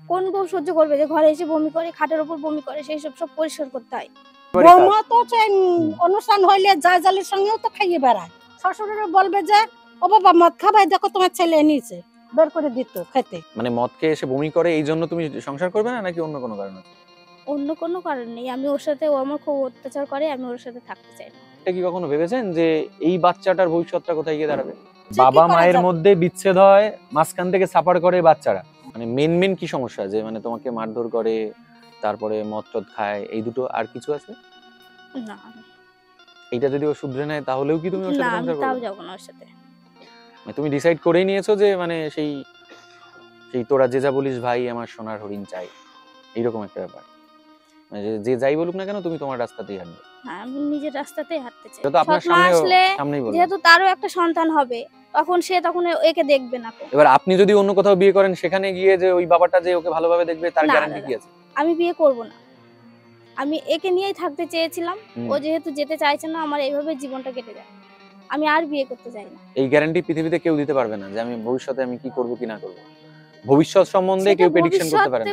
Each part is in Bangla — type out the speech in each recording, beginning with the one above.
কোন বউ সহ্য করবে যে ঘরে এসে বমি করে, খাটের উপর বমি করে, সেই সব পরিষ্কার করতে হয়। বৌমা তো অনুষ্ঠান হইলে জালের সঙ্গেও তো খাইয়ে বেড়ায়, শ্বশুরের বলবে যে ও বাবা মদ খাবাই, দেখো তোমার ছেলে এনেছে, বের করে দিত খেতে। মানে মদ খেয়ে এসে বমি করে এই জন্য তুমি সংসার করবে না, নাকি অন্য কোনো কারণ আছে? অন্য কোনো কারণ নেই, আমি ওর সাথে, ও আমার খুব অত্যাচার করে, আমি ওর সাথে থাকতে চাই না। এটা কি কখনো ভেবেছেন যে এই বাচ্চাটার ভবিষ্যৎটা কোথায় গিয়ে দাঁড়াবে? সে কি বাবা করা মায়ের যাবে? মধ্যে বিচ্ছেদ হয়, মাঝখান থেকে সাফার করে বাচ্চারা। মানে মেন কি সমস্যা, যে মানে তোমাকে মারধর করে, তারপরে মদ টদ খায়, এই দুটো? আর কিছু আছে? না এইটা যদি ও শুধরে নেয় তাহলেও কি তুমি ওর না, সাথে আমি সংসার তাও করবে? যাবো না ওর সাথে। মানে তুমি ডিসাইড করেই নিয়েছো যে মানে সেই সেই তোরা যে যা বলিস ভাই, আমার সোনার হরিণ চাই, এইরকম একটা ব্যাপার? মানে যে যাই বলুক না কেন, তুমি তোমার রাস্তাতেই হাঁটবে? হ্যাঁ, আমি নিজের রাস্তাতেই হাঁটতে চাই। এটা তো আপনার স্বপ্ন আসলে সামনেই বললাম। যেহেতু তারও একটা সন্তান হবে, তখন একে দেখবে না। এবার আপনি যদি অন্য কোথাও বিয়ে করেন, সেখানে গিয়ে যে ওই বাবাটা যে ওকে ভালোভাবে দেখবে, তার না, গ্যারান্টি না, কি আছে? আমি বিয়ে করব না। আমি একে নিয়েই থাকতে চেয়েছিলাম। ও যেহেতু যেতে চাইছে না, আমার এইভাবে জীবনটা কেটে যায়। আমি আর বিয়ে করতে চাই না। এই গ্যারান্টি পৃথিবীতে কেউ দিতে পারবে না যে আমি ভবিষ্যতে আমি কি করব কি না করব। ভবিষ্যৎ সম্বন্ধে সেটা কেউ প্রেডিকশন করতে পারে না।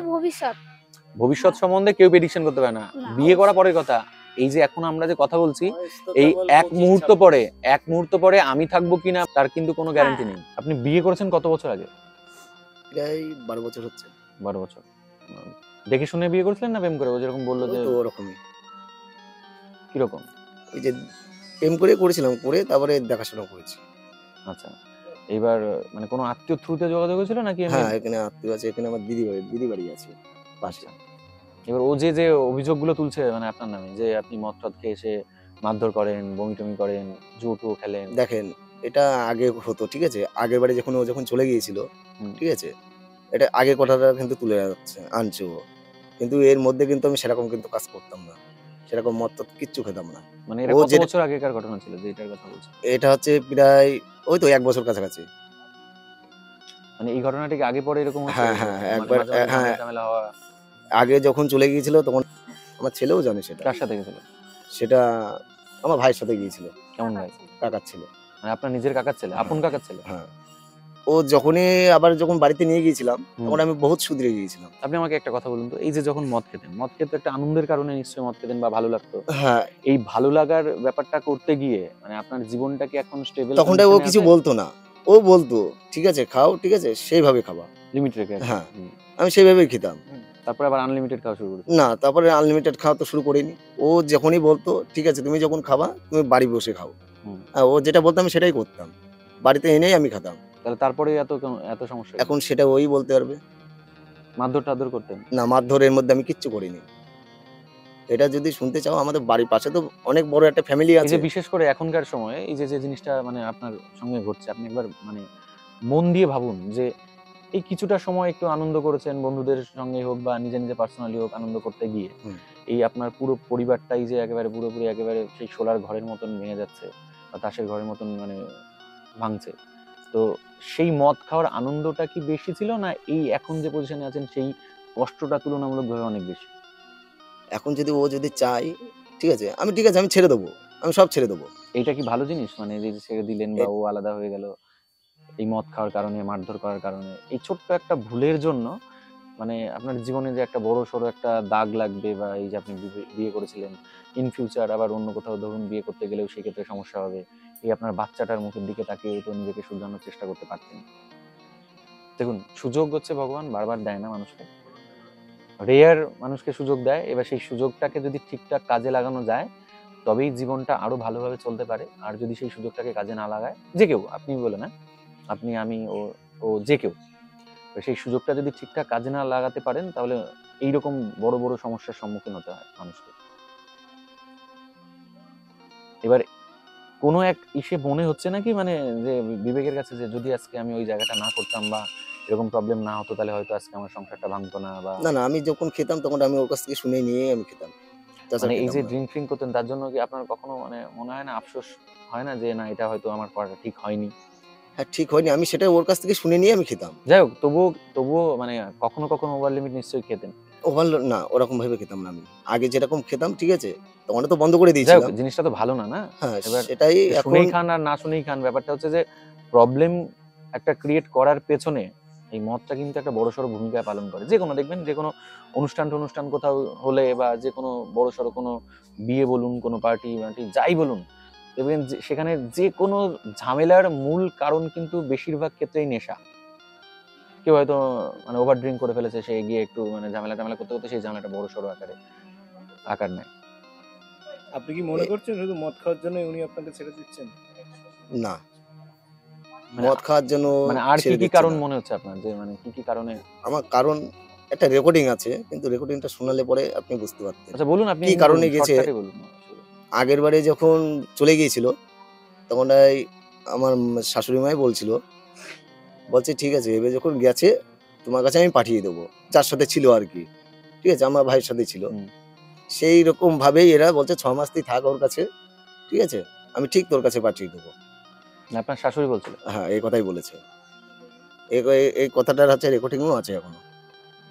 ভবিষ্যৎ সম্বন্ধে কেউ প্রেডিকশন করতে পারে না। না, বিয়ে করা পরের কথা। এই যে এখন আমরা যে কথা বলছি, এই এক মুহূর্ত পরে আমি থাকবো কিনা তার কিন্তু কোনো গ্যারান্টি নেই। আপনি বিয়ে করেছেন কত বছর আগে? প্রায় 12 বছর হচ্ছে। 12 বছর। দেখে শুনে বিয়ে করেছিলেন না প্রেম করে? ও যেরকম বললো যে, তো ওরকমই। কিরকম? ওই যে প্রেম করে করেছিলাম, করে তারপরে দেখাশোনা করেছি। আচ্ছা, এবার মানে কোনো আত্মীয় থ্রুতে যোগাযোগ হয়েছিল নাকি এমনি? হ্যাঁ, এখানে আত্মীয় আছে, এখানে আমার দিদি বাড়ি আছে পাশে। এবার ও যে অভিযোগগুলো তুলছে মানে আপনার নামে, যে আপনি মদ টদ খেয়ে এসে মারধর করেন, বমি টমি করেন, জুয়া খেলেন। দেখেন, এটা আগে হতো, ঠিক আছে? আগের বাড়ি ও যখন চলে গিয়েছিল, ঠিক আছে? এটা আগের কথাটা কিন্তু তুলে আনছে ও। কিন্তু এর মধ্যে কিন্তু আমি সেরকম কিন্তু কাজ করতাম না। সেরকম মদ টদ কিচ্ছু খেতাম না। মানে এটা ও কত যেটা বছর আগেকার ঘটনা ছিল যে এটার কথা বলছেন? এটা হচ্ছে প্রায় ওই তো 1 বছর কাছাকাছি। মানে এই ঘটনাটা কি আগে পরে এরকম হচ্ছে? হ্যাঁ, হ্যাঁ, মানে একবার মাঝে মাঝে হ্যাঁ, ঝামেলা টামেলা হওয়া? আগে যখন চলে গিয়েছিল তখন আমার ছেলেও জানে সেটা। কার সাথে গেছিল? সেটা আমার ভাইয়ের সাথে গিয়েছিল। কেমন ভাই? কাকার ছেলে। মানে আপনার নিজের কাকার ছেলে, আপন কাকার ছেলে? হ্যাঁ। ও যখন বাড়িতে নিয়ে গিয়েছিলাম, তখন আমি বহুত শুধরে গিয়েছিলাম। আপনি আমাকে একটা কথা বলুন তো, এই যে যখন মদ খেতে একটা আনন্দের কারণে নিশ্চয়ই মদ খেতেন বা ভালো লাগতো। হ্যাঁ, এই ভালো লাগার ব্যাপারটা করতে গিয়ে মানে আপনার জীবনটা কি এখন স্টেবল? তখনটায় ও কিছু বলতো না। ও বলতো, "ঠিক আছে খাও, ঠিক আছে? সেইভাবে খাবা।" লিমিট রেখে? হ্যাঁ, আমি সেইভাবেই খেতাম। তারপরে আবার আনলিমিটেড খাওয়া শুরু করেছে? না, তারপরে আনলিমিটেড খাওয়া তো শুরু করিনি। ও যখনই বলতো, "ঠিক আছে তুমি যখন খাবা, তুমি বাড়ি বসে খাও।" ও যেটা বলতো আমি সেটাই করতাম। বাড়িতে এনেই আমি খেতাম। তাহলে তারপরে এত সমস্যা? এখন সেটা ওই বলতে পারবে। মারধর টারধর করতেন? না, মারধরের মধ্যে আমি কিচ্ছু করিনি। এটা যদি শুনতে চাও, আমাদের বাড়ির পাশে তো অনেক বড় একটা ফ্যামিলি এই আছে। যে বিশেষ করে এখনকার সময়ে এই যে জিনিসটা মানে আপনার সঙ্গে ঘটছে, আপনি একবার মানে মন দিয়ে ভাবুন যে এই কিছুটা সময় একটু আনন্দ করেছেন বন্ধুদের সঙ্গে হোক বা নিজে পার্সোনালি হোক, আনন্দ করতে গিয়ে এই আপনার পুরো পরিবারটাই যে একেবারে পুরোপুরি একেবারে সেই শোলার ঘরের মতন ভেঙে যাচ্ছে বা তাসের ঘরের মতন মানে ভাঙছে। তো সেই মদ খাওয়ার আনন্দটা কি বেশি ছিল, না এই এখন যে পজিশনে আছেন সেই কষ্টটা তুলনামূলকভাবে অনেক বেশি? এখন যদি ও যদি চায়, ঠিক আছে, আমি ছেড়ে দেবো। আমি সব ছেড়ে দেবো। এইটা কি ভালো জিনিস? মানে এই যে ছেড়ে দিলেন বা ও আলাদা হয়ে গেল এই মদ খাওয়ার কারণে, মারধর করার কারণে, এই ছোট্ট একটা ভুলের জন্য মানে আপনার জীবনে যে একটা বড় সড়ো একটা দাগ লাগবে, বা এই যে আপনি বিয়ে করেছিলেন, ইন ফিউচার আবার অন্য কোথাও ধরুন বিয়ে করতে গেলেও সেক্ষেত্রে সমস্যা হবে। এই আপনার বাচ্চাটার মুখের দিকে তাকিয়ে তো নিজেকে শুধরানোর চেষ্টা করতে পারতেন। দেখুন, সুযোগ হচ্ছে ভগবান বারবার দেয় না মানুষকে, রেয়ার মানুষকে সুযোগ দেয়। এবার সেই সুযোগটাকে যদি ঠিকঠাক কাজে লাগানো যায়, তবেই জীবনটা আরো ভালোভাবে চলতে পারে। আর যদি সেই সুযোগটাকে কাজে না লাগায়, যে কেউ, আপনি বলে না, আপনি, আমি, ও যে কেউ, সেই সুযোগটা যদি ঠিকঠাক কাজে না লাগাতে পারেন, তাহলে এইরকম বড় বড় সমস্যার সম্মুখীন হতে হয় মানুষকে। এবার কোনো এক ইসে মনে হচ্ছে নাকি মানে যে বিবেকের কাছে, যে যদি আজকে আমি ওই জায়গাটা না করতাম বা এরকম প্রবলেম না হতো, তাহলে হয়তো আজকে আমার সংসারটা ভাঙতো না? বা না, আমি যখন খেতাম তখন আমি ওর কাছ থেকে শুনে নিয়েই আমি খেতাম। তাছাড়া মানে এই খেতাম যে না। ড্রিঙ্ক করতেন, তার জন্য কি আপনার কখনো মানে মনে হয় না, আফসোস হয় না যে না, এটা হয়তো আমার করাটা ঠিক হয়নি? হ্যাঁ, ঠিক হয়নি। আমি সেটা ওর কাছ থেকে শুনে নিয়ে আমি খেতাম। যাই হোক, তবুও মানে কখনো ওভার লিমিট নিশ্চয়ই খেতেন? না, ওরকম ভাবে খেতাম না আমি। আগে যেরকম খেতাম, ঠিক আছে? তখন তো বন্ধ করে যাই হোক, দিয়েছিলাম। জিনিসটা তো ভালো না, না? হ্যাঁ, এবার সেটাই এখন শুনেই খান আর না শুনেই খান, ব্যাপারটা হচ্ছে যে প্রবলেম একটা ক্রিয়েট করার পেছনে এই মদটা কিন্তু একটা বড়সড় ভূমিকা পালন করে। যে কোনো দেখবেন যে কোনো অনুষ্ঠান কোথাও হলে বা যে কোনো বড়সড় কোনো বিয়ে বলুন, কোনো পার্টি যাই বলুন, দেখবেন যে সেখানে যে কোনো ঝামেলার মূল কারণ কিন্তু বেশিরভাগ ক্ষেত্রেই নেশা। কেউ হয়তো মানে ওভার ড্রিঙ্ক করে ফেলেছে, সে গিয়ে একটু মানে ঝামেলা করতে করতে সেই ঝামেলাটা বড়সড় আকার নেয়। আপনি কি মনে করছেন শুধু মদ খাওয়ার জন্য উনি আপনাকে ছেড়ে দিচ্ছেন? না, মানে মদ খাওয়ার জন্য মানে আর কি ছেড়ে কি দিচ্ছে কারণ না। মনে হচ্ছে আপনার, যে মানে কি কারণে? আমার কারণ একটা রেকর্ডিং আছে, কিন্তু রেকর্ডিংটা শোনালে পরে আপনি বুঝতে পারতেন আচ্ছা বলুন, আপনি কি কারণে গেছে। শর্টকাটে বলুন। আগের বারে যখন চলে গিয়েছিল তখন আমার শাশুড়ি মাই বলছে ঠিক আছে, এবার যখন গেছে তোমার কাছে আমি পাঠিয়ে দেবো, যার সাথে ছিল আর কি, ঠিক আছে, আমার ভাইয়ের সাথে ছিল। সেই রকম ভাবেই এরা বলছে 6 মাস তুই থাক ওর কাছে, ঠিক আছে, আমি ঠিক তোর কাছে পাঠিয়ে দেবো। আপনার শাশুড়ি বলছিল? হ্যাঁ, এই কথাই বলেছে। এই কথাটার হচ্ছে রেকর্ডিংও আছে এখনো।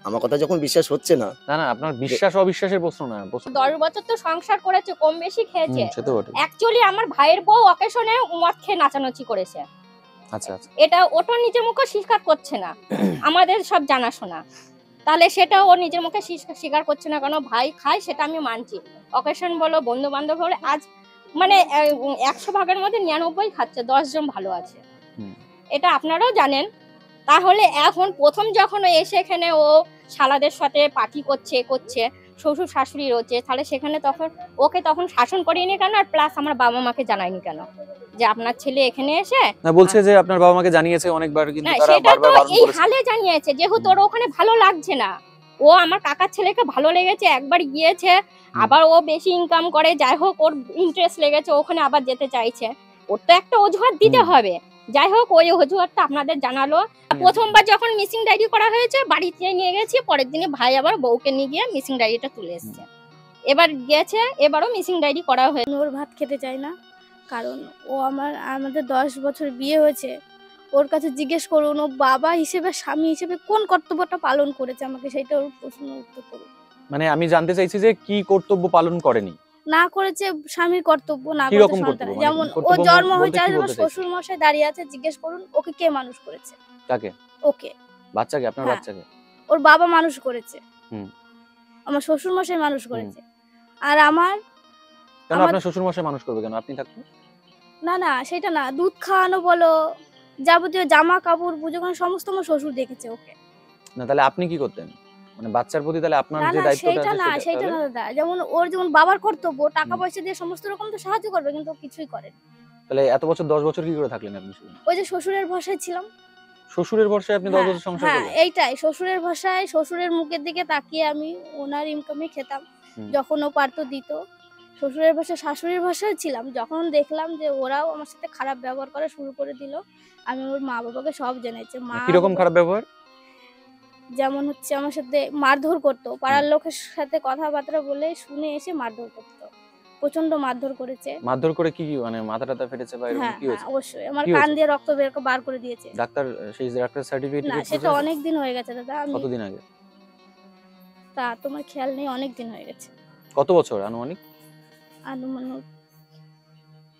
আমার কথা যখন বিশ্বাস হচ্ছে না, না আপনার বিশ্বাস অবিশ্বাসের প্রশ্ন না, 10 বছর তো সংসার করেছে, কম বেশি খেয়েছে। সে তো বটে। অ্যাকচুয়ালি আমার ভাইয়ের বউ অকেশনে মদ খেয়ে নাচানাচি করেছে। আচ্ছা এটা ওটা নিজের মুখে স্বীকার করছে না, আমাদের সব জানাশোনা। তাহলে সেটা ও নিজের মুখে স্বীকার করছে না, কারণ ভাই খায় সেটা আমি মানছি। অকেশন বলো, বন্ধু বান্ধব হলে, আজ মানে 100 ভাগের মধ্যে 99 খাচ্ছে, 10 জন ভালো আছে। এটা আপনারাও জানেন। তাহলে এখন প্রথম যখন এসে এখানে ও শালাদের সাথে পার্টি করছে শ্বশুর শাশুড়ি রয়েছে, তাহলে সেখানে ওকে তখন শাসন করিনি কেন, আর প্লাস আমার বাবা মাকে জানায়নি কেন যে আপনার ছেলে এখানে এসে? না, বলছে যে আপনার বাবা মাকে জানিয়েছে অনেকবার, কিন্তু তারা সেটা বারবার তো বারণ এই করেছে। হালে জানিয়েছে, যেহেতু ওর ওখানে ভালো লাগছে না। ও আমার কাকার ছেলেকে ভালো লেগেছে, একবার গিয়েছে, আবার ও বেশি ইনকাম করে, যাই হোক ওর ইন্টারেস্ট লেগেছে, ওখানে আবার যেতে চাইছে। ওর তো একটা অজুহাত দিতে হবে। যাই হোক, ওই অজুহাতটা আপনাদের জানালো। প্রথমবার যখন মিসিং ডায়েরি করা হয়েছে, বাড়িতে নিয়ে গেছি, পরের দিনে ভাই আবার বউকে নিয়ে গিয়ে মিসিং ডায়েরিটা তুলে এসেছে। এবার গেছে, এবারও মিসিং ডায়েরি করা হয়েছে। ওর ভাত খেতে চাই না, কারণ ও আমাদের 10 বছর বিয়ে হয়েছে। ওর কাছে জিজ্ঞেস করুন, ও বাবা হিসেবে, স্বামী হিসেবে কোন কর্তব্যটা পালন করেছে, আমাকে সেটা ওর প্রশ্ন উত্তর করুন। মানে আমি জানতে চাইছি যে কি কর্তব্য পালন করেনি? না করেছে স্বামীর কর্তব্য, না কি করেছে রকম সন্তানের। কর্তব্য? যেমন ও কর্তব্য জন্ম বলতে হয়েছে, কি আমার বলতে চাইছেন? শ্বশুর মশাই দাঁড়িয়ে আছে, জিজ্ঞেস করুন ওকে কে মানুষ করেছে। কাকে? ওকে, বাচ্চাকে? আপনার হ্যাঁ। বাচ্চাকে? ওর বাবা মানুষ করেছে, হুম। আমার শ্বশুর মশাই মানুষ করেছে। আর আমার কেন আপনার শ্বশুর মশাই মানুষ করবে কেন, আপনি থাকবেন? না সেটা না, দুধ খাওয়ানো বলো, যাবতীয় জামা কাপড় পুজো করানো সমস্ত আমার শ্বশুর দেখেছে ওকে। না, তাহলে আপনি কি করতেন? মানে বাচ্চার প্রতি তাহলে আপনার না যে দায়িত্বটা সেটা আছে না, সেটা না দাদা। যেমন ওর যেমন বাবার কর্তব্য, টাকা পয়সা দিয়ে সমস্ত রকম তো সাহায্য করবে, কিন্তু ও কিছুই করে না। তাহলে এত বছর 10 বছর কি করে থাকলেন আপনি শুধু? ওই যে শ্বশুরের ভরসায় ছিলাম। শ্বশুরের ভরসায় আপনি 10 বছর সংসার হ্যাঁ, করলেন? এইটাই, শ্বশুরের ভরসায়, শ্বশুরের মুখের দিকে তাকিয়ে আমি ওনার ইনকামে খেতাম। যখন ও পারতো দিত। শ্বশুরের ভাষায়, শাশুড়ির ভাষায় ছিলাম। যখন দেখলাম যে ওরাও আমার সাথে খারাপ ব্যবহার করা শুরু করে দিল, আমি ওর মা বাবাকে সব জেনেছি। কি রকম খারাপ ব্যবহার? যেমন হচ্ছে আমার সাথে মারধর করতো, পাড়ার লোকের সাথে কথাবার্তা বলে শুনে এসে মারধর করতো, প্রচন্ড মারধর করেছে। মারধর করে কি মানে মাথা টাথা ফেটেছে বা এরকম কি হয়েছে? অবশ্যই আমার কি কান হয়েছে? দিয়ে রক্ত বার করে দিয়েছে। ডাক্তার, সেই ডাক্তার সার্টিফিকেট না, সেটা অনেক দিন হয়ে গেছে দাদা। কতদিন আগে? তা তোমার খেয়াল নেই, অনেক দিন হয়ে গেছে। কত বছর আনুমানিক?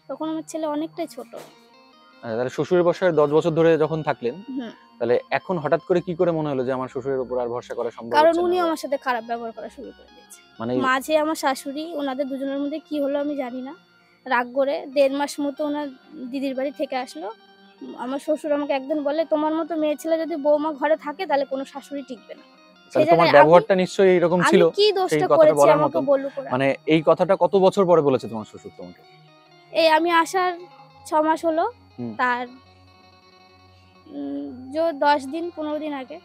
তখন আমার ছেলে অনেকটাই ছোট। তাহলে শ্বশুরের ভরসায় 10 বছর ধরে যখন থাকলেন, হুম। তাহলে এখন হঠাৎ করে কি করে মনে হলো যে আমার শ্বশুরের উপর আর ভরসা করা সম্ভব কারণ হচ্ছে উনি না? আমার সাথে খারাপ ব্যবহার করা শুরু করে দিয়েছে। মানে মাঝে আমার শাশুড়ি, ওনাদের দুজনের মধ্যে কি হলো আমি জানি না, রাগ করে 1.5 মাস মতো ওনার দিদির বাড়ি থেকে আসলো। আমার শ্বশুর আমাকে একদিন বলে, তোমার মতো মেয়ে ছেলে যদি বৌমা ঘরে থাকে তাহলে কোনো শাশুড়ি টিকবে না। তাহলে তোমার ব্যবহারটা নিশ্চয়ই এরকম ছিল। আমি কি সেই দোষটা কথাটা করেছি বলার আমাকে মতন। বলুক ওরা। মানে এই কথাটা কত বছর পরে বলেছে তোমার শ্বশুর তোমাকে? এই আমি আসার 6 মাস হলো, তার 10 দিন 15 দিন আগে।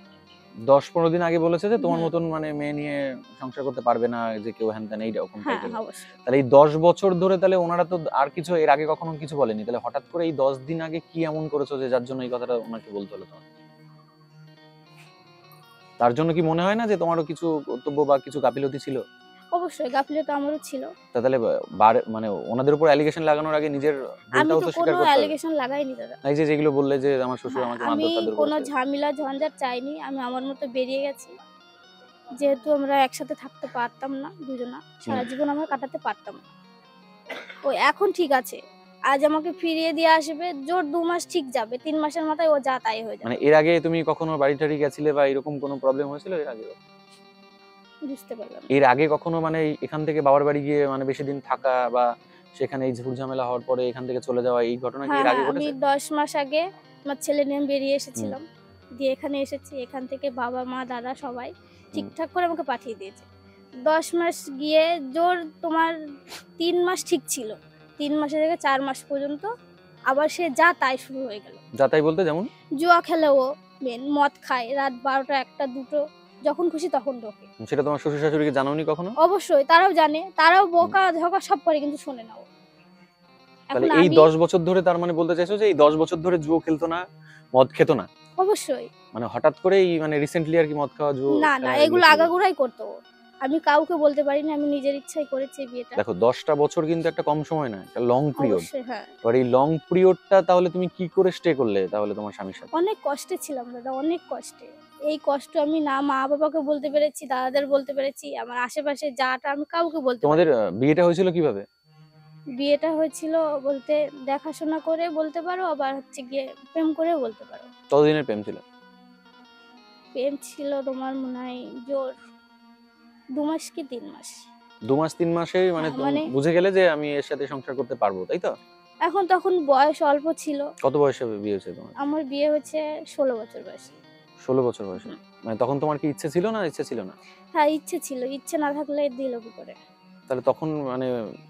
10-15 দিন আগে বলেছে যে তোমার মতন মানে মেয়ে নিয়ে সংসার করতে পারবে না, যে কেউ হ্যান এইরকম টাইপের। হ্যাঁ, অবশ্যই। তাহলে এই 10 বছর ধরে তাহলে ওনারা তো আর কিছু এর আগে কখনো কিছু বলেনি, তাহলে হঠাৎ করে এই 10 দিন আগে কি এমন করেছো যে যার জন্য এই কথাটা ওনাকে বলতে হলো তোমার? তার জন্য কি মনে হয় না যে তোমারও কিছু কর্তব্য বা কিছু গাফিলতি ছিল? অবশ্যই গাফিলতি আমারও ছিল। তাহলে মানে ওনাদের উপর অ্যালিগেশন লাগানোর আগে নিজের আমি ভুলটাও তো তো স্বীকার কোনো করতে হবে। অ্যালিগেশন লাগাইনি দাদা। এই যে যেগুলো বললে যে আমার শ্বশুর আমাকে আমি মারধর কোনো করেছে। ঝামেলা ঝঞ্ঝাট চাইনি, আমি আমার মতো বেরিয়ে গেছি। যেহেতু আমরা একসাথে থাকতে পারতাম না দুজনা, সারা জীবন আমরা কাটাতে পারতাম না। ও এখন ঠিক আছে, আজ আমাকে ফিরিয়ে দিয়ে আসবে, জোর 2 মাস ঠিক যাবে, 3 মাসের মাথায় ও যা তাই হয়ে যাবে। মানে এর আগে তুমি কখনো বাড়ি টাড়ি গেছিলে বা এরকম কোনো প্রবলেম হয়েছিল এর আগে? বুঝতে পারলাম না। এর আগে কখনো মানে এখান থেকে বাবার বাড়ি গিয়ে মানে বেশি দিন থাকা বা সেখানে এই ঝুট ঝামেলা হওয়ার পরে এখান থেকে চলে যাওয়া এই ঘটনা কি হ্যাঁ এর আগে হ্যাঁ, আমি ঘটেছে? 10 মাস আগে আমার ছেলে নিয়ে আমি বেরিয়ে এসেছিলাম, দিয়ে এখানে এসেছি। এখান থেকে বাবা মা দাদা সবাই ঠিকঠাক করে আমাকে পাঠিয়ে দিয়েছে। 10 মাস গিয়ে জোর তোমার 3 মাস ঠিক ছিল, 3 মাসের থেকে 4 মাস পর্যন্ত আবার সে যা তাই শুরু হয়ে গেল। যাতাই বলতে যেমন? জুয়া খেলে ও, মেন মদ খায়, রাত 12টা 1টা 2টো যখন খুশি তখন ঢোকে। সেটা তোমার শ্বশুর শাশুড়িকে জানাওনি কখনো? অবশ্যই তারাও জানে, তারাও বকা ঝকা সব করে, কিন্তু শোনে না ও। তাহলে এখন এই আমি 10 বছর ধরে তার মানে বলতে চাইছো যে এই 10 বছর ধরে জুয়া খেলতো না, মদ খেতো না, অবশ্যই মানে হঠাৎ করেই মানে রিসেন্টলি আর কি মদ খাওয়া জুয়া না না, এগুলো আগাগোড়াই করতো ও। আমি কাউকে বলতে পারিনি, আমি নিজের ইচ্ছাই করেছি এই বিয়েটা। দেখো 10টা বছর কিন্তু একটা কম সময় না, একটা লং পিরিয়ড। অবশ্যই হ্যাঁ, আর এই লং পিরিয়ডটা তাহলে তুমি কি করে স্টে করলে তাহলে তোমার স্বামীর সাথে? অনেক কষ্টে ছিলাম দাদা, অনেক কষ্টে। এই কষ্ট আমি না মা বাবাকে বলতে পেরেছি, দাদাদের বলতে পেরেছি, আমার আশেপাশে যাটা আমি কাউকে বলতে তোমাদের পারিনি। বিয়েটা হয়েছিল কিভাবে? বিয়েটা হয়েছিল বলতে দেখাশোনা করে বলতে পারো, আবার হচ্ছে গিয়ে প্রেম করে বলতে পারো। কতদিনের প্রেম ছিল? প্রেম ছিল তোমার মনে হয় জোর 2 মাস কি 3 মাস। 2 মাস 3 মাসেই মানে হ্যাঁ, তুমি মানে- বুঝে গেলে যে আমি এর সাথে সংসার করতে পারবো, তাই তো? এখন তখন বয়স অল্প ছিল, কত বয়সে বিয়ে হয়েছে তোমার? আমার বিয়ে হচ্ছে 16 বছর বয়সে। 16 বছর বয়সে। মানে তখন তোমার কি ইচ্ছে ছিল না ইচ্ছে ছিল না? হ্যাঁ ইচ্ছে ছিল, ইচ্ছে না থাকলে দিল কি করে। তাহলে তখন মানে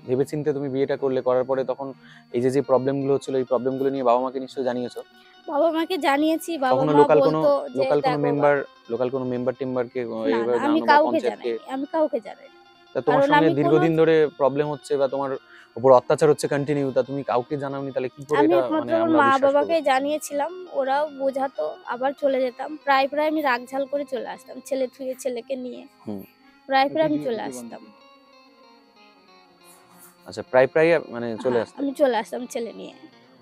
ভেবেচিন্তে তুমি বিয়েটা করলে, করার পরে তখন এই যে যে প্রবলেম গুলো হচ্ছিল এই প্রবলেম গুলো নিয়ে বাবা মাকে নিশ্চয়ই জানিয়েছো? বাবা মাকে জানিয়েছি, বাবা কখনো মা লোকাল কোনো বলতো যে লোকাল কোনো দেখো মেম্বার টিম্বারকে না এইভাবে না, আমি জানানো বা কাউকে পঞ্চায়েতকে? জানাই, আমি কাউকে জানাই। তা তোমার কারণ সঙ্গে আমি দীর্ঘদিন কোনো- ধরে প্রবলেম হচ্ছে বা তোমার উপর অত্যাচার হচ্ছে কন্টিনিউ, তা তুমি কাউকে জানাওনি, তাহলে কি করে আমি এটা একমাত্র মানে আমার আমরা মা বিশ্বাস করব? বাবাকে জানিয়েছিলাম, ওরাও বোঝাতো, আবার চলে যেতাম। প্রায় প্রায় আমি রাগঝাল করে চলে আসতাম, ছেলে থুয়ে ছেলেকে নিয়ে হুম। প্রায় প্রায় আমি চলে আসতাম। আচ্ছা, প্রায় প্রায় মানে চলে হ্যাঁ, আসতে? আমি চলে আসতাম ছেলে নিয়ে।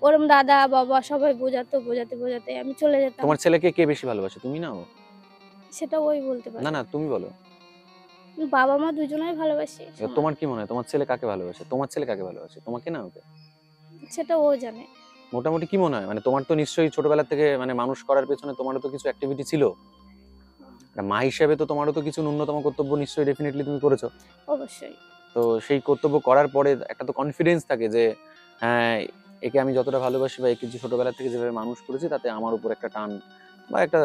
ওরম দাদা বাবা সবাই বোঝাতো, বোঝাতে বোঝাতে আমি চলে যেতাম। তোমার ছেলেকে কে বেশি ভালোবাসে, তুমি না ও? সেটা ওই বলতে পারে। না না, তুমি বলো। বাবা মা দুজনেই ভালোবাসি এবার তোমার কি মনে হয় তোমার ছেলে কাকে ভালোবাসে? তোমার ছেলে কাকে ভালোবাসে, তোমাকে না ওকে? সেটা ও জানে। মোটামুটি কি মনে হয়, মানে তোমার তো নিশ্চয়ই ছোটবেলা থেকে মানে মানুষ করার পেছনে তোমারও তো কিছু অ্যাক্টিভিটি ছিল, একটা মা হিসেবে তো তোমারও তো কিছু ন্যূনতম কর্তব্য নিশ্চয়ই ডেফিনেটলি তুমি করেছো। অবশ্যই তো সেই কর্তব্য করার পরে একটা তো কনফিডেন্স থাকে যে হ্যাঁ, একে আমি যতটা ভালোবাসি বা একে যে ছোটবেলা থেকে যেভাবে মানুষ করেছি তাতে আমার উপর একটা টান বা একটা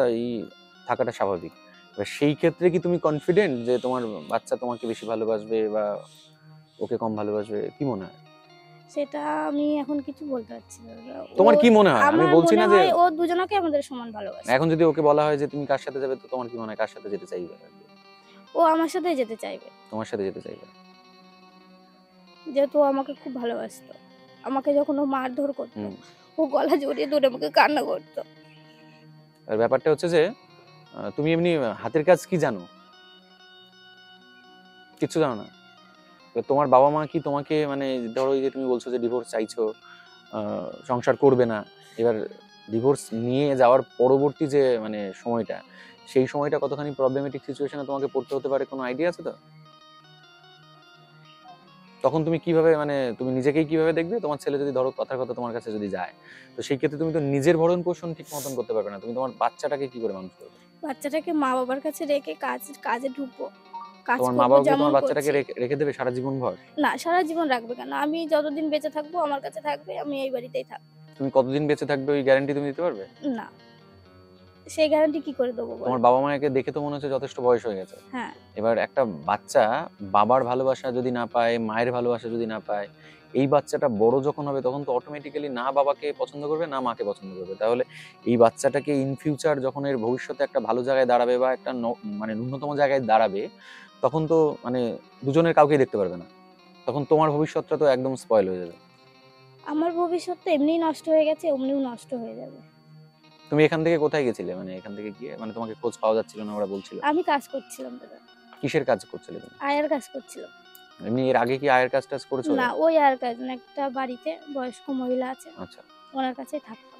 থাকাটা স্বাভাবিক। এবার সেই ক্ষেত্রে কি তুমি কনফিডেন্ট যে তোমার বাচ্চা তোমাকে বেশি ভালোবাসবে বা ওকে কম ভালোবাসবে, কি মনে হয়? সেটা আমি এখন কিছু বলতে পারছি না দাদা। তোমার কি মনে হয়? আমি আমার বলছি না মনে যে হয় ও দুজনকে আমাদের সমান ভালোবাসে। এখন যদি ওকে বলা হয় যে তুমি কার সাথে যাবে, তো তোমার কি মনে হয় কার সাথে যেতে চাইবে আর কি? ও আমার সাথেই যেতে চাইবে, তোমার সাথে যেতে চাইবে। যেহেতু ও আমাকে খুব ভালোবাসতো। আমাকে যখন ও মারধর করতো, হুম। ও গলা জড়িয়ে ধরে আমাকে কান্না করতো। আর ব্যাপারটা হচ্ছে যে তুমি এমনি হাতের কাজ কি জানো? কিছু জানো না? তো তোমার বাবা মা কি তোমাকে মানে ধরো এই যে তুমি বলছো যে ডিভোর্স চাইছো, সংসার করবে না, এবার ডিভোর্স নিয়ে যাওয়ার পরবর্তী যে মানে সময়টা, সেই সময়টা কতখানি প্রবলেমেটিক সিচুয়েশনে তোমাকে পড়তে হতে পারে, কোনো আইডিয়া আছে তো? তখন তুমি কিভাবে মানে তুমি নিজেকেই কিভাবে দেখবে? তোমার ছেলে যদি ধরো কথার কথা তোমার কাছে যদি যায়, তো সেই ক্ষেত্রে তুমি তো নিজের ভরণ পোষণ ঠিক মতন করতে পারবে না, তুমি তোমার বাচ্চাটাকে কি করে মানুষ করবে? বাচ্চাটাকে মা বাবার কাছে রেখে কাজে ঢুকবো, কাজ তোমার মা করবো বাবা কি যেমন তোমার বাচ্চাটাকে করছি। রেখে দেবে সারা জীবন ভর? না, সারা জীবন রাখবে কেন? আমি যতদিন বেঁচে থাকবো আমার কাছে থাকবে, আমি এই বাড়িতেই থাকবো। তুমি কতদিন বেঁচে থাকবে ওই গ্যারান্টি তুমি দিতে পারবে? না, সেই গ্যারান্টি কি করে দেবো বলো? তোমার বাবা মাকে দেখে তো মনে হচ্ছে যথেষ্ট বয়স হয়ে গেছে। হ্যাঁ, এবার একটা বাচ্চা বাবার ভালোবাসা যদি না পায়, মায়ের ভালোবাসা যদি না পায়, এই বাচ্চাটা বড় যখন হবে তখন তো অটোমেটিক্যালি না বাবাকে পছন্দ করবে না মাকে পছন্দ করবে। তাহলে এই বাচ্চাটাকে ইন ফিউচার যখন এর ভবিষ্যতে একটা ভালো জায়গায় দাঁড়াবে বা একটা মানে ন্যূনতম জায়গায় দাঁড়াবে, তখন তো মানে দুজনের কাউকেই দেখতে পারবে না, তখন তোমার ভবিষ্যৎটা তো একদম স্পয়েল হয়ে যাবে। আমার ভবিষ্যৎ তো এমনিই নষ্ট হয়ে গেছে, অমনিও নষ্ট হয়ে যাবে। তুমি এখান থেকে কোথায় গেছিলে, মানে এখান থেকে গিয়ে মানে তোমাকে খোঁজ পাওয়া যাচ্ছিল না, ওরা বলছিল? আমি কাজ করছিলাম দাদা, কিসের কাজ করছিলে তুমি? আয়ার কাজ করছিলাম। এমনি এর আগে কি আয়ের কাজ টাজ করেছো? না, ওই আয়ার কাজ না, একটা বাড়িতে বয়স্ক মহিলা আছে, আচ্ছা, ওনার কাছেই থাকতাম।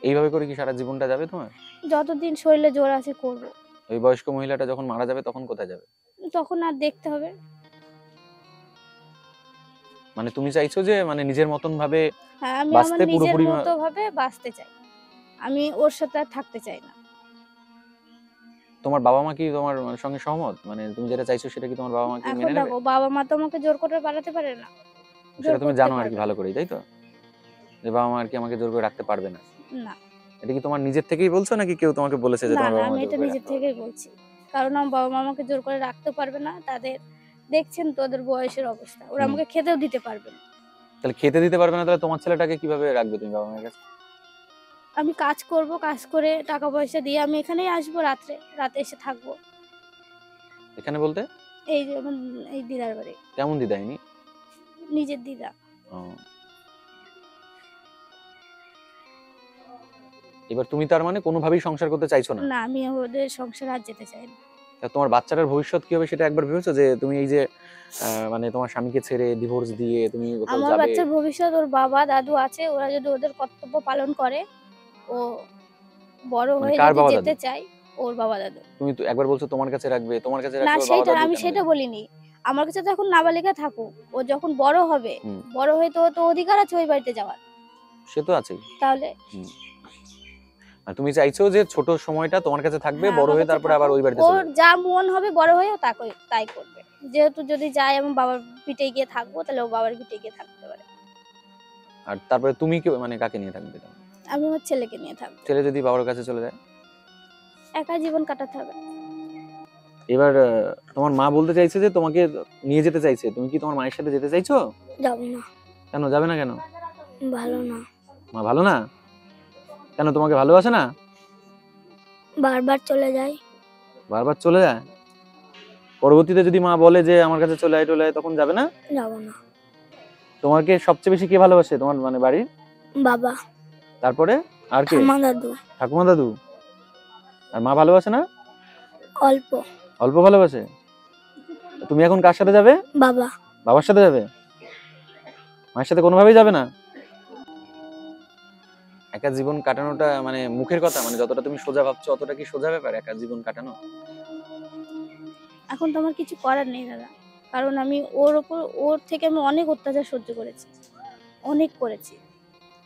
এইভাবে করে কি সারা জীবনটা যাবে তোমার? যতদিন শরীরে জোর আছে করবো, ওই বয়স্ক মহিলাটা যখন মারা যাবে তখন কোথায় যাবে? তখন আর দেখতে হবে। মানে তুমি চাইছো যে মানে নিজের মতন ভাবে হ্যাঁ, আমি আমার বাঁচতে নিজের পুরোপুরি মতো ভাবে বাঁচতে চাই, আমি ওর সাথে আর থাকতে চাই না। তোমার বাবা মা কি তোমার সঙ্গে সহমত? মানে তুমি যেটা চাইছো সেটা কি তোমার বাবা মা কি এখন মেনে নেবে? দেখো, বাবা মা তো আমাকে জোর করে বাড়াতে পারে না, জোর সেটা তুমি করতে জানো আর কি পারবে ভালো করেই, তাই তো? যে বাবা মা আর কি আমাকে জোর করে রাখতে পারবে না। না। এটা কি তোমার নিজের থেকেই বলছো নাকি কেউ তোমাকে বলেছে যে না তোমার না, বাবা মা আমি জোর এটা করে নিজের রাখতে পারবে? থেকেই বলছি, কারণ আমার বাবা মা আমাকে জোর করে রাখতে পারবে না। তাদের দেখছেন তো ওদের বয়সের অবস্থা, ওরা হুম। আমাকে খেতেও দিতে পারবে না। তাহলে খেতে দিতে পারবে না, তাহলে তোমার ছেলেটাকে কিভাবে রাখবে তুমি বাবা মায়ের কাছে? আমি কাজ করব, কাজ করে টাকা পয়সা দিয়ে আমি এখানেই আসবো, রাতে এসে থাকবো। এখানে বলতে এই যে এই দিদার বাড়ি, কেমন দিদাইনি? নিজের দিদা। ও। এবার তুমি তার মানে কোনোভাবেই সংসার করতে চাইছো না? না, আমি ওদের সংসারে আর যেতে চাই না। তা তোমার বাচ্চাটার ভবিষ্যৎ কি হবে সেটা একবার ভেবেছো যে তুমি এই যে মানে তোমার স্বামীকে ছেড়ে ডিভোর্স দিয়ে তুমি কোথাও আমার যাবে? বাচ্চার ভবিষ্যৎ, ওর বাবা দাদু আছে, ওরা যদি ওদের কর্তব্য পালন করে, ও বড় মানে হয়ে কার যদি বাবা যেতে দাদু? চায়, ওর বাবা দাদু। তুমি তো একবার বলছো তোমার কাছে রাখবে, তোমার কাছে না, রাখবে, ওর বাবা সেইটা দাদু আমি কেন সেটা রাখবে? বলিনি। আমার কাছে তো এখন নাবালিকা থাকুক, ও যখন বড় হবে, হুম। বড় হয়ে তো ও তো অধিকার আছে ওই বাড়িতে যাওয়ার। সে তো আছেই। তাহলে আর তুমি চাইছো যে ছোট সময়টা তোমার কাছে থাকবে, হ্যাঁ, বড় আমার হয়ে কাছে তারপরে আবার থাকুক। ওই বাড়িতে ওর চলে যাবে। যা মন হবে বড় হয়ে ও তাই করবে। যেহেতু যদি যায় আমি বাবার পিঠে গিয়ে থাকবো, তাহলে ও বাবার পিঠে গিয়ে থাকতে পারে। আর তারপরে তুমি কি মানে কাকে নিয়ে থাকবে? আমি আমার ছেলেকে নিয়ে থাকবো, ছেলে যদি বাবার কাছে চলে যায়? একা জীবন কাটাতে হবে। এবার তোমার মা বলতে চাইছে যে তোমাকে নিয়ে যেতে চাইছে, তুমি কি তোমার মায়ের সাথে যেতে চাইছো? যাবো না, কেন যাবে না কেন? ভালো না, মা ভালো না? কেন তোমাকে ভালোবাসে না? বারবার চলে যায়। বারবার চলে যায়? পরবর্তীতে যদি মা বলে যে আমার কাছে চলে আয় টলে আয়, তখন যাবে না? যাবো না। তোমাকে সবচেয়ে বেশি কে ভালোবাসে তোমার মানে বাড়ির? বাবা, তারপরে আর কে? ঠাম্মা, দাদু। ঠাকুমা দাদু? আর মা ভালোবাসে না? অল্প। অল্প ভালোবাসে? তুমি এখন কার সাথে যাবে? বাবা। বাবার সাথে যাবে? মায়ের সাথে কোনোভাবেই যাবে না? একা জীবন কাটানোটা মানে মুখের কথা, মানে যতটা তুমি সোজা ভাবছো অতটা কি সোজা ব্যাপার একা জীবন কাটানো? এখন তো আমার কিছু করার নেই দাদা, কারণ আমি ওর থেকে আমি অনেক অত্যাচার সহ্য করেছি, অনেক করেছি।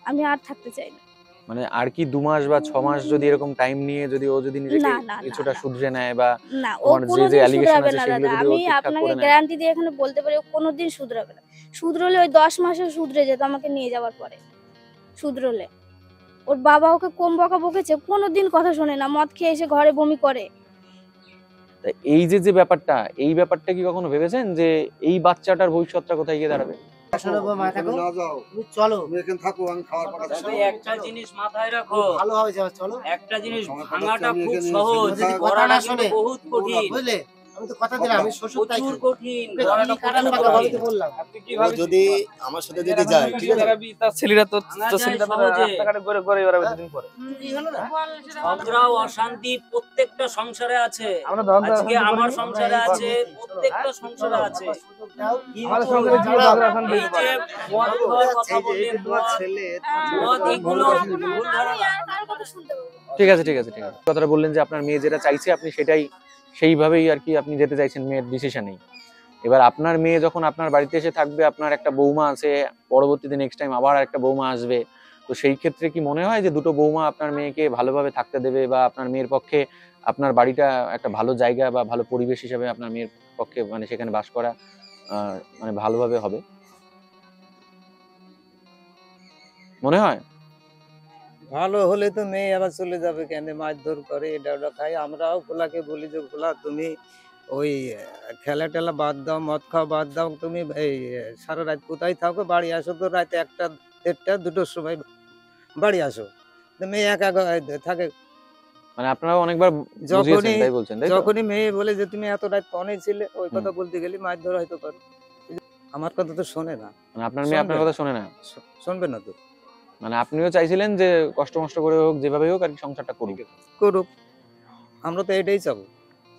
আমি আর থাকতে চাই না। মানে আর কি 2 মাস বা 6 মাস যদি এরকম টাইম নিয়ে যদি ও যদি নিজেকে না, না, না, কিছুটা না। শুধরে নেয় বা না, ও তোমার যে কোনোদিন allegation শুধরাবে আছে না সেগুলো দাদা, যদি ও আমি ঠিকঠাক আপনাকে করে নেয়। গ্যারান্টি দিয়ে এখানে বলতে পারি ও কোনোদিন শুধরাবে না। শুধরোলে ওই 10 মাসে শুধরে যেত আমাকে নিয়ে যাওয়ার পরে। শুধরোলে ওর বাবা ওকে কম বকা বকেছে, কোনোদিন কথা শোনে না, মদ খেয়ে এসে ঘরে বমি করে। তা এই যে ব্যাপারটা, এই ব্যাপারটা কি কখনো ভেবেছেন যে এই বাচ্চাটার ভবিষ্যৎটা কোথায় গিয়ে দাঁড়াবে? চলো তুমি এখানে থাকো, আমি খাবার পাঠাচ্ছি। তবে একটা জিনিস মাথায় রাখো, ভালো হবে যাবে, চলো। একটা জিনিস আমার ভাঙাটা আমি খুব এখানে সহজ, যদি কথা গড়াটা না কিন্তু শোনে, বহুত কঠিন, বুঝলে? আমি তো কথা দিলাম, আমি শ্বশুর তাই প্রচুর করি। কঠিন, তুমি গড়াটা কি কাটানো প্রচুর কথা কঠিন। বলতে বললাম। ও যদি আমার সাথে যদি যায়, ঠিক আছে, তার ছেলেরা তো ভাঙা তো যায় ছেলেরা তো সহজে। রাস্তাঘাটে ঘুরে ঘুরে বেড়াবে দুদিন পরে। কি হলো না? ঝগড়া অশান্তি প্রত্যেকটা সংসারে আছে। আমরা ঝগড়া আজকে অশান্তি আমার করি। সংসারে আছে, প্রত্যেকটা সংসারে আছে। আমাদের কিন্তু সংসারে কি ঝগড়া অশান্তি এই যে মদ খাওয়ার কথা বললে, মদ এগুলো ভুল ধারণা। ঠিক আছে ঠিক আছে ঠিক আছে, কথাটা বললেন যে আপনার মেয়ে যেটা চাইছে আপনি সেটাই সেইভাবেই আর কি আপনি যেতে চাইছেন মেয়ের ডিসিশনেই। এবার আপনার মেয়ে যখন আপনার বাড়িতে এসে থাকবে, আপনার একটা বৌমা আছে, পরবর্তীতে নেক্সট টাইম আবার একটা বৌমা আসবে, তো সেই ক্ষেত্রে কি মনে হয় যে দুটো বৌমা আপনার মেয়েকে ভালোভাবে থাকতে দেবে বা আপনার মেয়ের পক্ষে আপনার বাড়িটা একটা ভালো জায়গা বা ভালো পরিবেশ হিসেবে আপনার মেয়ের পক্ষে মানে সেখানে বাস করা মানে ভালোভাবে হবে মনে হয়? ভালো হলে তো মেয়ে আবার চলে যাবে কেন, মারধর করে, এটা ওটা খাই। আমরাও খোলাকে বলি যে খোলা তুমি ওই খেলা টেলা বাদ দাও, মদ খাওয়া বাদ দাও, তুমি এই সারা রাত কোথায় থাকো, বাড়ি আসো তো রাতে 1টা 1:30 2টোর সময় বাড়ি আসো। তো মেয়ে একা থাকে। মানে আপনারাও অনেকবার বুঝিয়েছেন তাই বলছেন, তাই তো? যখনই মেয়ে বলে যে তুমি এত রাত কনে ছিলে, ওই কথা বলতে গেলে মারধর হয়তো করে। আমার কথা তো শোনে না। মানে আপনার মেয়ে আপনার কথা শোনে না? শুনবে না তো। মানে আপনিও চাইছিলেন যে কষ্ট মষ্ট করে হোক, যেভাবে হোক আর কি সংসারটা করুক। করুক, আমরা তো এটাই চাবো।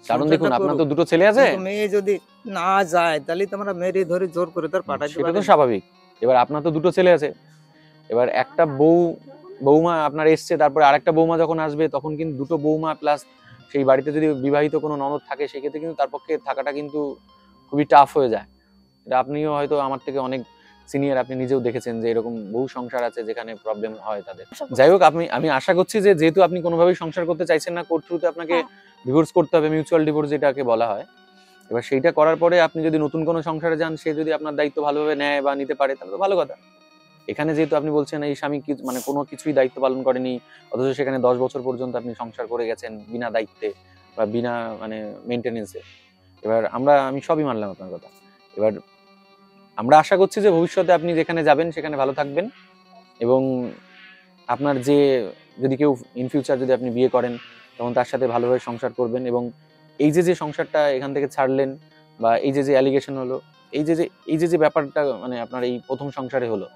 কারণ দেখুন সংসারটা আপনার তো করুক। দুটো ছেলে আছে, কিন্তু মেয়ে যদি না যায় তাহলে তো আমরা মেরে ধরে জোর করে তার পাঠাতে সেটা পারি তো না। স্বাভাবিক। এবার আপনার তো দুটো ছেলে আছে, এবার একটা বৌমা আপনার এসছে, তারপরে আরেকটা বৌমা যখন আসবে তখন কিন্তু দুটো বৌমা প্লাস সেই বাড়িতে যদি বিবাহিত কোনো ননদ থাকে সেক্ষেত্রে কিন্তু তার পক্ষে থাকাটা কিন্তু খুবই টাফ হয়ে যায়। এটা আপনিও হয়তো আমার থেকে অনেক সিনিয়র, আপনি নিজেও দেখেছেন যে এরকম বহু সংসার আছে যেখানে প্রবলেম হয় তাদের। যাই হোক, আমি আশা করছি যে যেহেতু আপনি কোনোভাবেই সংসার করতে চাইছেন না, কোর্ট থ্রুতে আপনাকে ডিভোর্স করতে হবে, মিউচুয়াল ডিভোর্স যেটাকে বলা হয়। এবার সেইটা করার পরে আপনি যদি নতুন কোনো সংসারে যান, সে যদি আপনার দায়িত্ব ভালোভাবে নেয় বা নিতে পারে, তাহলে তো ভালো কথা। এখানে যেহেতু আপনি বলছেন এই স্বামী মানে কোনো কিছুই দায়িত্ব পালন করেনি, অথচ সেখানে 10 বছর পর্যন্ত আপনি সংসার করে গেছেন বিনা দায়িত্বে বা বিনা মানে মেনটেনেন্সে। এবার আমি সবই মানলাম আপনার কথা। এবার আমরা আশা করছি যে ভবিষ্যতে আপনি যেখানে যাবেন সেখানে ভালো থাকবেন, এবং আপনার যদি কেউ ইন ফিউচার যদি আপনি বিয়ে করেন, তখন তার সাথে ভালোভাবে সংসার করবেন। এবং এই যে সংসারটা এখান থেকে ছাড়লেন, বা এই যে অ্যালিগেশন হলো, এই যে ব্যাপারটা মানে আপনার এই প্রথম সংসারে হলো,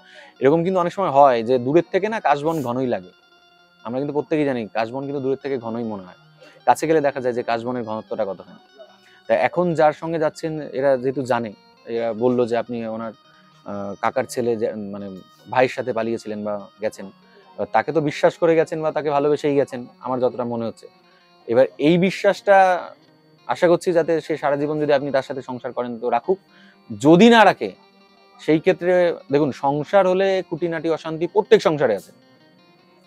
এরকম কিন্তু অনেক সময় হয় যে দূরের থেকে না কাশবন ঘনই লাগে। আমরা কিন্তু প্রত্যেকেই জানি কাশবন কিন্তু দূরের থেকে ঘনই মনে হয়, কাছে গেলে দেখা যায় যে কাশবনের ঘনত্বটা কতখানি। তা এখন যার সঙ্গে যাচ্ছেন, এরা যেহেতু জানে, এরা বললো যে আপনি ওনার কাকার ছেলে মানে ভাইয়ের সাথে পালিয়েছিলেন বা গেছেন, তাকে তো বিশ্বাস করে গেছেন বা তাকে ভালোবেসেই গেছেন আমার যতটা মনে হচ্ছে। এবার এই বিশ্বাসটা আশা করছি যাতে সে সারা জীবন যদি আপনি তার সাথে সংসার করেন তো রাখুক, যদি না রাখে সেই ক্ষেত্রে দেখুন, সংসার হলে খুঁটিনাটি অশান্তি প্রত্যেক সংসারে আছে।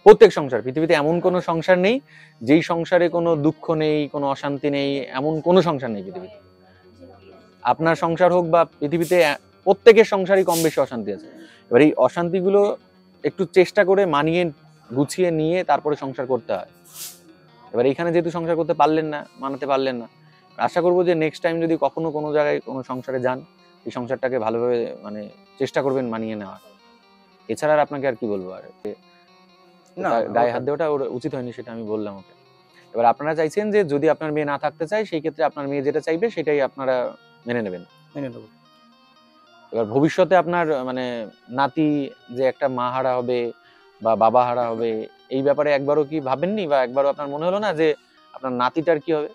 প্রত্যেক সংসার, পৃথিবীতে এমন কোনো সংসার নেই যেই সংসারে কোনো দুঃখ নেই, কোনো অশান্তি নেই, এমন কোনো সংসার নেই পৃথিবীতে। আপনার সংসার হোক বা পৃথিবীতে প্রত্যেকের সংসারই কম বেশি অশান্তি আছে। এবার এই অশান্তিগুলো একটু চেষ্টা করে মানিয়ে গুছিয়ে নিয়ে তারপরে সংসার করতে হয়। এবার এখানে যেহেতু সংসার করতে পারলেন না, মানাতে পারলেন না, আশা করবো যে নেক্সট টাইম যদি কখনো কোনো জায়গায় কোনো সংসারে যান, এই সংসারটাকে ভালোভাবে মানে চেষ্টা করবেন মানিয়ে নেওয়ার। এছাড়া আর আপনাকে আর কি বলবো, আর গায়ে হাত দেওয়াটা ওর উচিত হয়নি, সেটা আমি বললাম ওকে। এবার আপনারা চাইছেন যে যদি আপনার মেয়ে না থাকতে চায়, সেই ক্ষেত্রে আপনার মেয়ে যেটা চাইবে সেটাই আপনারা মেনে নেবেন। মেনে নেব। এবার ভবিষ্যতে আপনার মানে নাতি যে একটা মা হারা হবে বা বাবা হারা হবে, এই ব্যাপারে একবারও কি ভাবেননি, বা একবারও আপনার মনে হলো না যে আপনার নাতিটার কি হবে?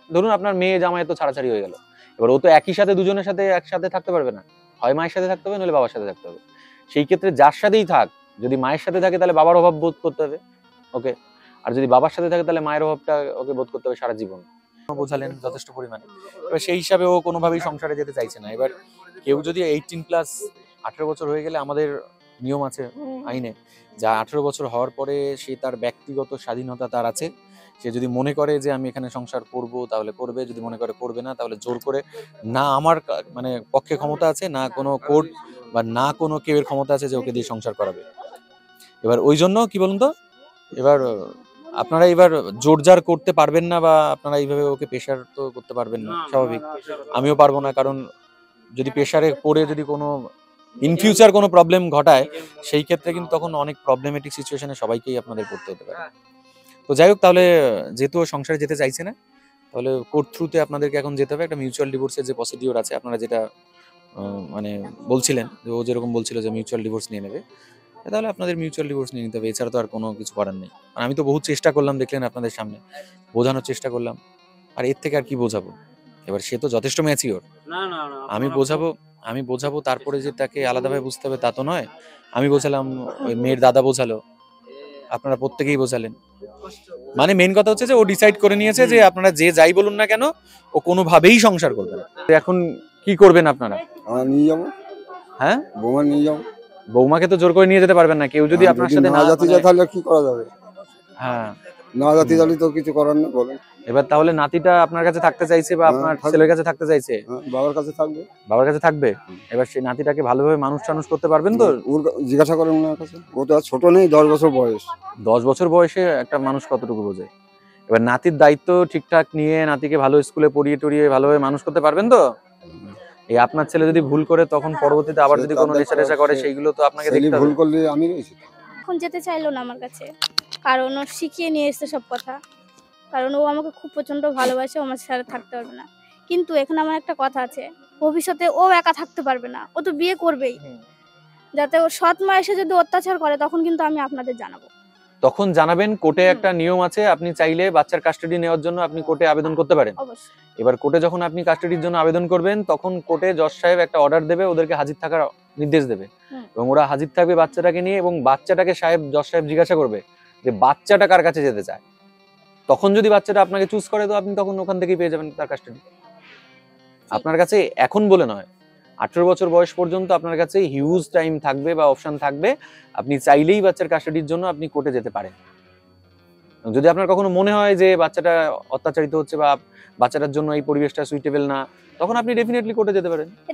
ধরুন আপনার মেয়ে জামাই তো ছাড়াছাড়ি হয়ে গেল, এবার ও তো একই সাথে দুজনের সাথে একসাথে থাকতে পারবে না, হয় মায়ের সাথে থাকতে হবে নইলে বাবার সাথে থাকতে হবে। সেই ক্ষেত্রে যার সাথেই থাক, যদি মায়ের সাথে থাকে তাহলে বাবার অভাব বোধ করতে হবে ওকে, আর যদি বাবার সাথে থাকে তাহলে মায়ের অভাবটা ওকে বোধ করতে হবে সারা জীবন। বোঝালেন যথেষ্ট পরিমাণে, এবার সেই হিসাবে ও কোনোভাবেই সংসারে যেতে চাইছে না। এবার কেউ যদি 18+ 18 বছর হয়ে গেলে, আমাদের নিয়ম আছে আইনে, যা 18 বছর হওয়ার পরে সে তার ব্যক্তিগত স্বাধীনতা তার আছে। সে যদি মনে করে যে আমি এখানে সংসার করব তাহলে করবে, যদি মনে করে করবে না তাহলে জোর করে, না আমার মানে পক্ষে ক্ষমতা আছে, না কোনো কোর্ট বা না কোনো কেউ এর ক্ষমতা আছে যে ওকে দিয়ে সংসার করাবে। এবার ওই জন্য কি বলুন তো, এবার আপনারা এবার জোরজার করতে পারবেন না, বা আপনারা এইভাবে ওকে প্রেশার তো করতে পারবেন না, স্বাভাবিক। আমিও পারবো না, কারণ যদি প্রেশারে পড়ে যদি কোনো ইন ফিউচার কোনো প্রবলেম ঘটায়, সেই ক্ষেত্রে কিন্তু তখন অনেক প্রবলেমেটিক সিচুয়েশনে সবাইকেই আপনাদের পড়তে হতে পারে। তো যাই হোক, তাহলে যেহেতু সংসারে যেতে চাইছে না, তাহলে কোর্ট থ্রুতে আপনাদেরকে এখন যেতে হবে। একটা মিউচুয়াল ডিভোর্সের যে প্রসিডিওর আছে, আপনারা যেটা মানে বলছিলেন, যে ও যেরকম বলছিল যে মিউচুয়াল ডিভোর্স নিয়ে নেবে, তাহলে আপনাদের মিউচুয়াল ডিভোর্স নিয়ে নিতে হবে। এছাড়া তো আর কোনো কিছু করার নেই। আর আমি তো বহু চেষ্টা করলাম, দেখলেন আপনাদের সামনে বোঝানোর চেষ্টা করলাম, আর এর থেকে আর কি বোঝাবো? এবার সে তো যথেষ্ট ম্যাচিওর, আমি বোঝাবো তারপরে যে তাকে আলাদাভাবে বুঝতে হবে তা তো নয়। আমি বোঝালাম, ওই মেয়ের দাদা বোঝালো, আপনারা প্রত্যেকেই বোঝালেন। মানে মেন কথা হচ্ছে যে ও ডিসাইড করে নিয়েছে যে আপনারা যে যাই বলুন না কেন, ও কোনোভাবেই সংসার করবে না। এখন কি করবেন আপনারা? নিয়ে যাবো। হ্যাঁ, বৌমা নিয়ে যাবো। বৌমাকে তো জোর করে নিয়ে যেতে পারবেন না, কেউ যদি আপনার সাথে না যেতে চায় তাহলে কি করা যাবে? হ্যাঁ, না যেতে চাইলে তো কিছু করার নেই, বলেন। এবার তাহলে নাতিটা আপনার কাছে থাকতে চাইছে বা আপনার ছেলের কাছে থাকতে চাইছে? বাবার কাছে থাকবে। বাবার কাছে থাকবে। এবার সেই নাতিটাকে ভালোভাবে মানুষ করতে পারবেন তো? ওর জিজ্ঞাসা করেন ওনার কাছে, ও তো আর ছোট নেই, 10 বছর বয়স। 10 বছর বয়সে একটা মানুষ কতটুকু বোঝে? এবার নাতির দায়িত্ব ঠিকঠাক নিয়ে নাতিকে ভালো স্কুলে পড়িয়ে টড়িয়ে ভালোভাবে মানুষ করতে পারবেন তো? এই আপনার ছেলে যদি ভুল করে, তখন পরবর্তীতে আবার যদি কোনো নেশা করে, সেইগুলো তো আপনাকে দেখতে হবে। ভুল করলে আমি রয়েছি। এখন যেতে চাইলো না আমার কাছে, কারণ ও শিখিয়ে নিয়ে এসছে সব কথা, কারণ ও আমাকে খুব প্রচন্ড ভালোবাসে, ও আমার সাথে থাকতে পারবে না। কিন্তু এখানে আমার একটা কথা আছে, ভবিষ্যতে ও একা থাকতে পারবে না, ও তো বিয়ে করবেই। যাতে ওর সৎ মা এসে যদি অত্যাচার করে, তখন কিন্তু আমি আপনাদের জানাবো। তখন জানাবেন। কোর্টে একটা নিয়ম আছে, আপনি চাইলে বাচ্চার কাস্টাডি নেওয়ার জন্য আপনি কোর্টে আবেদন করতে পারেন। অবশ্যই। এবার কোর্টে যখন আপনি কাস্টাডির জন্য আবেদন করবেন, তখন কোর্টে জজ সাহেব একটা অর্ডার দেবে, ওদেরকে হাজির থাকার নির্দেশ দেবে, এবং ওরা হাজির থাকবে বাচ্চাটাকে নিয়ে, এবং বাচ্চাটাকে জজ সাহেব জিজ্ঞাসা করবে যে বাচ্চাটা কার কাছে যেতে চায়। তখন যদি বাচ্চাটা আপনাকে চুজ করে, তো আপনি তখন ওখান থেকেই পেয়ে যাবেন তার কাস্টাডি। আপনার কাছে এখন বলে নয়, 18 বছর বয়স পর্যন্ত আপনার কাছে হিউজ টাইম থাকবে বা অপশন থাকবে, আপনি চাইলেই বাচ্চার কাস্টাডির জন্য আপনি কোর্টে যেতে পারেন। যদি আপনার কখনো মনে হয় যে বাচ্চাটা অত্যাচারিত হচ্ছে বা বাচ্চাটার জন্য এই পরিবেশটা সুইটেবল না, তখন আপনি ডেফিনেটলি কোর্টে যেতে পারেন।